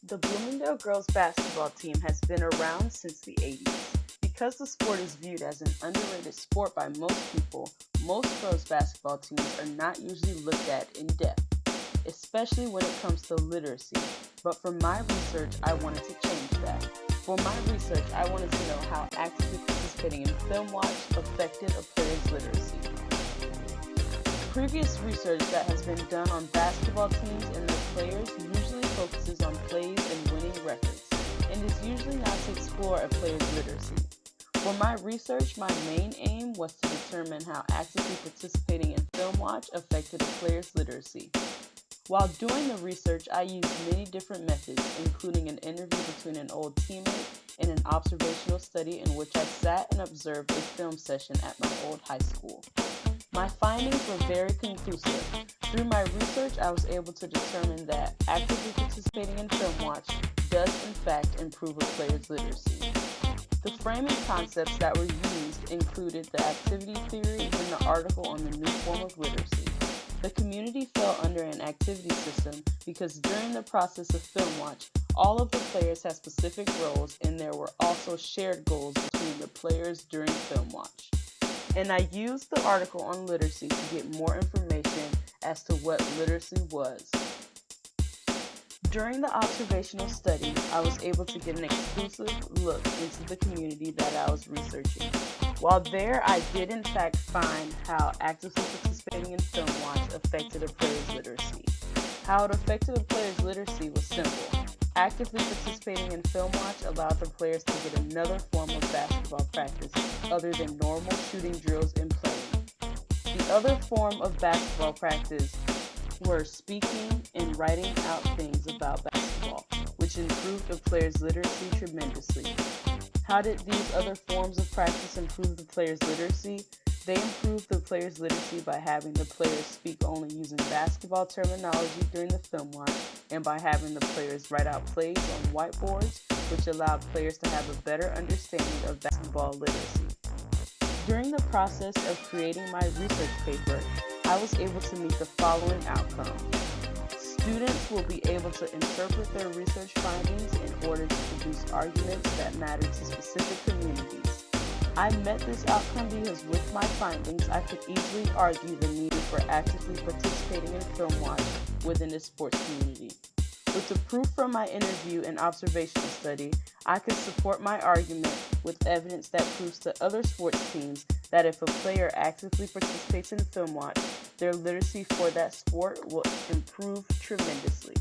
The Bloomingdale girls basketball team has been around since the 80s. Because the sport is viewed as an underrated sport by most people, most girls basketball teams are not usually looked at in depth, especially when it comes to literacy. But for my research, I wanted to change that. For my research, I wanted to know how actively participating in film watch affected a player's literacy. Previous research that has been done on basketball teams and their players usually focuses on plays and winning records, and is usually not to explore a player's literacy. For my research, my main aim was to determine how actively participating in film watch affected a player's literacy. While doing the research, I used many different methods, including an interview between an old teammate and an observational study in which I sat and observed a film session at my old high school. My findings were very conclusive. Through my research, I was able to determine that actively participating in film watch does in fact improve a player's literacy. The framing concepts that were used included the activity theory in the article on the new form of literacy. The community fell under an activity system because during the process of film watch, all of the players had specific roles and there were also shared goals between the players during film watch. And I used the article on literacy to get more information as to what literacy was. During the observational study, I was able to get an exclusive look into the community that I was researching. While there, I did in fact find how actively participating in film watch affected a player's literacy. How it affected a player's literacy was simple. Actively participating in film watch allowed the players to get another form of basketball practice other than normal shooting drills and playing. The other form of basketball practice were speaking and writing out things about basketball, which improved a player's literacy tremendously. How did these other forms of practice improve the player's literacy? They improved the player's literacy by having the players speak only using basketball terminology during the film watch, and by having the players write out plays on whiteboards, which allowed players to have a better understanding of basketball literacy. During the process of creating my research paper, I was able to meet the following outcome. Students will be able to interpret their research findings in order to produce arguments that matter to specific communities. I met this outcome because with my findings, I could easily argue the need for actively participating in film watch within the sports community. With the proof from my interview and observational study, I could support my argument with evidence that proves to other sports teams that if a player actively participates in film watch, their literacy for that sport will improve tremendously.